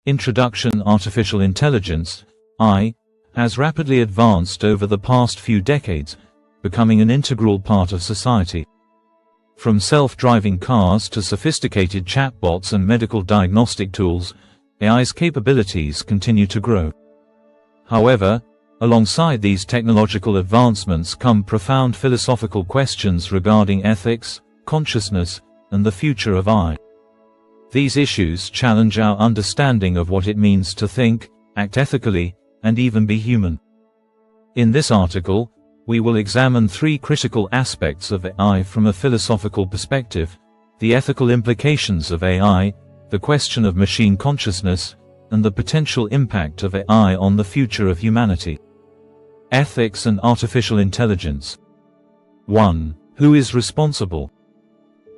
Introduction. Artificial intelligence, AI, has rapidly advanced over the past few decades, becoming an integral part of society. From self-driving cars to sophisticated chatbots and medical diagnostic tools, AI's capabilities continue to grow. However, alongside these technological advancements come profound philosophical questions regarding ethics, consciousness, and the future of AI. These issues challenge our understanding of what it means to think, act ethically, and even be human. In this article, we will examine three critical aspects of AI from a philosophical perspective: the ethical implications of AI, the question of machine consciousness, and the potential impact of AI on the future of humanity. Ethics and artificial intelligence. 1. Who is responsible?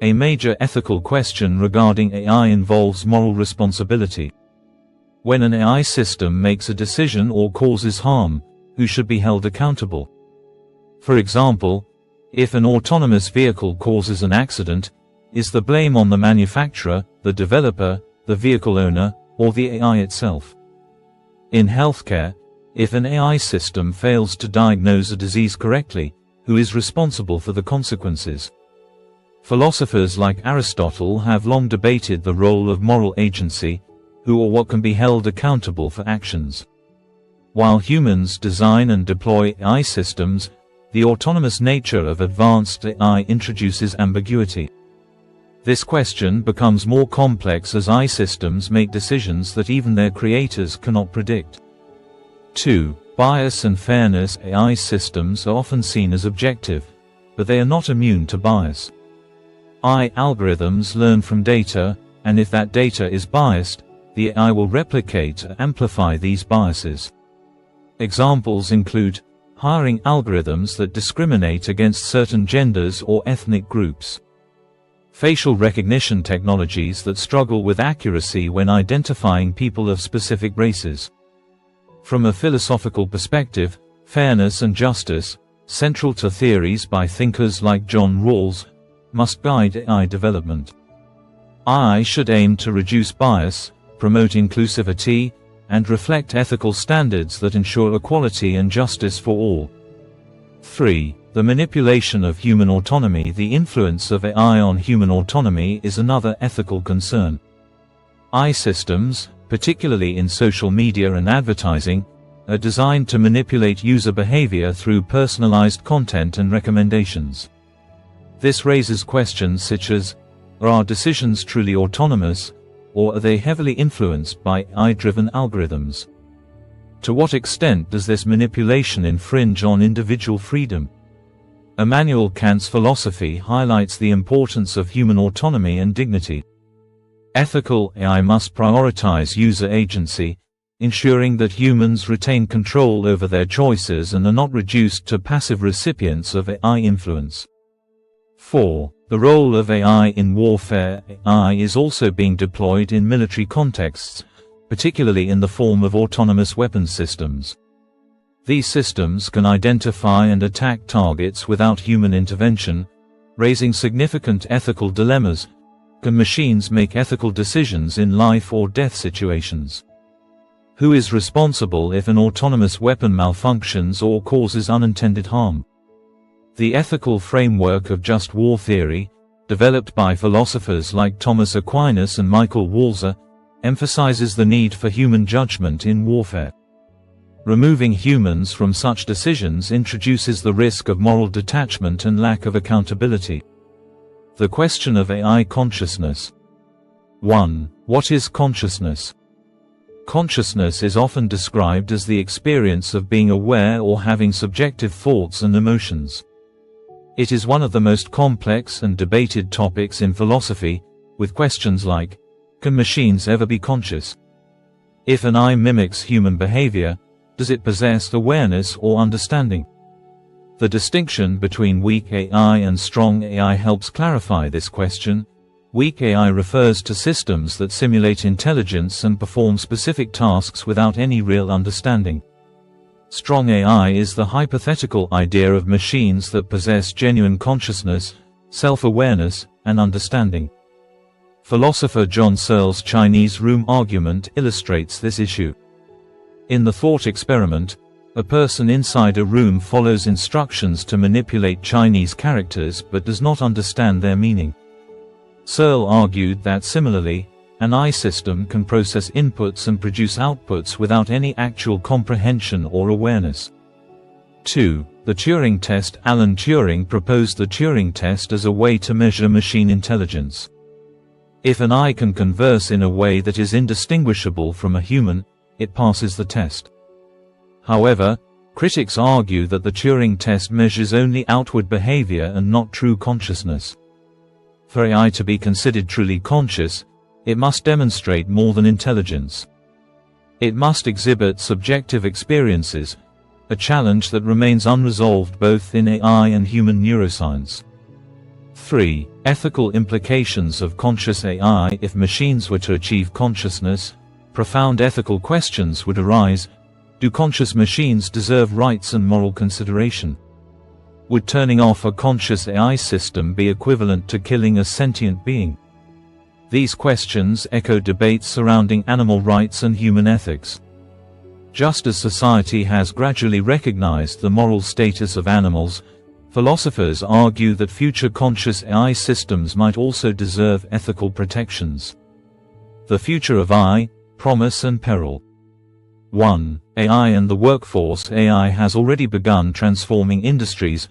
A major ethical question regarding AI involves moral responsibility. When an AI system makes a decision or causes harm, who should be held accountable? For example, if an autonomous vehicle causes an accident, is the blame on the manufacturer, the developer, the vehicle owner, or the AI itself? In healthcare, if an AI system fails to diagnose a disease correctly, who is responsible for the consequences? Philosophers like Aristotle have long debated the role of moral agency, who or what can be held accountable for actions. While humans design and deploy AI systems, the autonomous nature of advanced AI introduces ambiguity. This question becomes more complex as AI systems make decisions that even their creators cannot predict. 2. Bias and fairness. AI systems are often seen as objective, but they are not immune to bias. AI algorithms learn from data, and if that data is biased, the AI will replicate or amplify these biases. Examples include hiring algorithms that discriminate against certain genders or ethnic groups, facial recognition technologies that struggle with accuracy when identifying people of specific races. From a philosophical perspective, fairness and justice, central to theories by thinkers like John Rawls, must guide AI development. AI should aim to reduce bias, promote inclusivity, and reflect ethical standards that ensure equality and justice for all. 3. The manipulation of human autonomy. The influence of AI on human autonomy is another ethical concern. AI systems, particularly in social media and advertising, are designed to manipulate user behavior through personalized content and recommendations. This raises questions such as, are our decisions truly autonomous, or are they heavily influenced by AI-driven algorithms? To what extent does this manipulation infringe on individual freedom? Immanuel Kant's philosophy highlights the importance of human autonomy and dignity. Ethical AI must prioritize user agency, ensuring that humans retain control over their choices and are not reduced to passive recipients of AI influence. 4. The role of AI in warfare. AI is also being deployed in military contexts, particularly in the form of autonomous weapons systems. These systems can identify and attack targets without human intervention, raising significant ethical dilemmas. Can machines make ethical decisions in life or death situations? Who is responsible if an autonomous weapon malfunctions or causes unintended harm? The ethical framework of just war theory, developed by philosophers like Thomas Aquinas and Michael Walzer, emphasizes the need for human judgment in warfare. Removing humans from such decisions introduces the risk of moral detachment and lack of accountability. The question of AI consciousness. 1. What is consciousness? Consciousness is often described as the experience of being aware or having subjective thoughts and emotions. It is one of the most complex and debated topics in philosophy, with questions like, can machines ever be conscious? If an AI mimics human behavior, does it possess awareness or understanding? The distinction between weak AI and strong AI helps clarify this question. Weak AI refers to systems that simulate intelligence and perform specific tasks without any real understanding. Strong AI is the hypothetical idea of machines that possess genuine consciousness, self-awareness, and understanding. Philosopher John Searle's Chinese room argument illustrates this issue. In the thought experiment, a person inside a room follows instructions to manipulate Chinese characters but does not understand their meaning. Searle argued that similarly, an eye system can process inputs and produce outputs without any actual comprehension or awareness. 2. The Turing Test. Alan Turing proposed the Turing Test as a way to measure machine intelligence. If an eye can converse in a way that is indistinguishable from a human, it passes the test. However, critics argue that the Turing Test measures only outward behavior and not true consciousness. For AI to be considered truly conscious, it must demonstrate more than intelligence. It must exhibit subjective experiences, a challenge that remains unresolved both in AI and human neuroscience. 3. Ethical implications of conscious AI. If machines were to achieve consciousness, profound ethical questions would arise. Do conscious machines deserve rights and moral consideration? Would turning off a conscious AI system be equivalent to killing a sentient being? These questions echo debates surrounding animal rights and human ethics. Just as society has gradually recognized the moral status of animals, philosophers argue that future conscious AI systems might also deserve ethical protections. The future of AI, promise and peril. 1. AI and the workforce. AI has already begun transforming industries,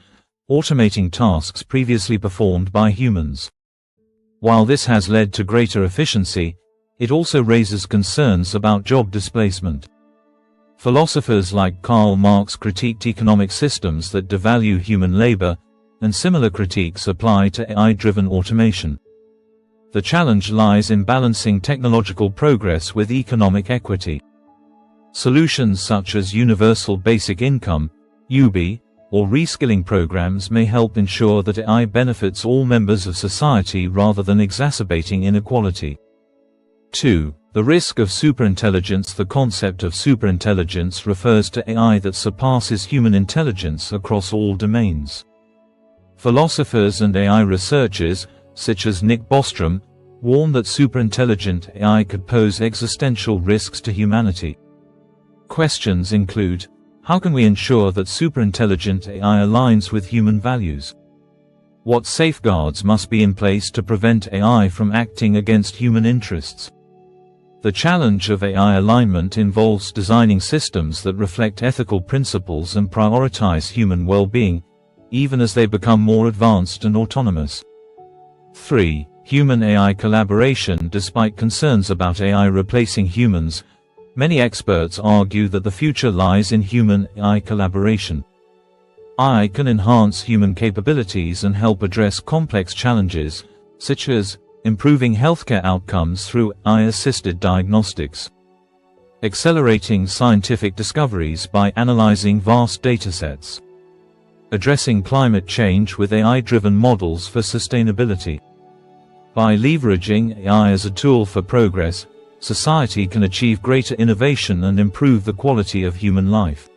automating tasks previously performed by humans. While this has led to greater efficiency, it also raises concerns about job displacement. Philosophers like Karl Marx critiqued economic systems that devalue human labor, and similar critiques apply to AI-driven automation. The challenge lies in balancing technological progress with economic equity. Solutions such as universal basic income, UBI, or reskilling programs may help ensure that AI benefits all members of society rather than exacerbating inequality. 2. The risk of superintelligence. The concept of superintelligence refers to AI that surpasses human intelligence across all domains. Philosophers and AI researchers, such as Nick Bostrom, warn that superintelligent AI could pose existential risks to humanity. Questions include: how can we ensure that superintelligent AI aligns with human values? What safeguards must be in place to prevent AI from acting against human interests? The challenge of AI alignment involves designing systems that reflect ethical principles and prioritize human well-being, even as they become more advanced and autonomous. 3. Human-AI collaboration. Despite concerns about AI replacing humans, many experts argue that the future lies in human-AI collaboration. AI can enhance human capabilities and help address complex challenges, such as improving healthcare outcomes through AI-assisted diagnostics, accelerating scientific discoveries by analyzing vast datasets, addressing climate change with AI-driven models for sustainability. By leveraging AI as a tool for progress, society can achieve greater innovation and improve the quality of human life.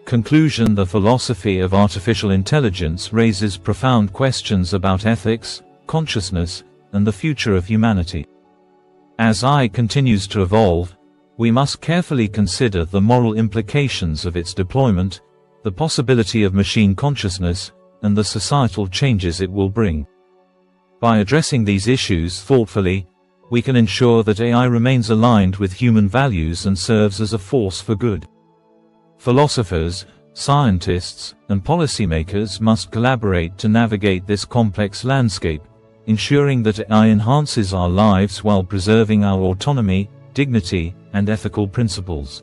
Conclusion: the philosophy of artificial intelligence raises profound questions about ethics, consciousness, and the future of humanity. As AI continues to evolve, we must carefully consider the moral implications of its deployment, the possibility of machine consciousness, and the societal changes it will bring. By addressing these issues thoughtfully, we can ensure that AI remains aligned with human values and serves as a force for good. Philosophers, scientists, and policymakers must collaborate to navigate this complex landscape, ensuring that AI enhances our lives while preserving our autonomy, dignity, and ethical principles.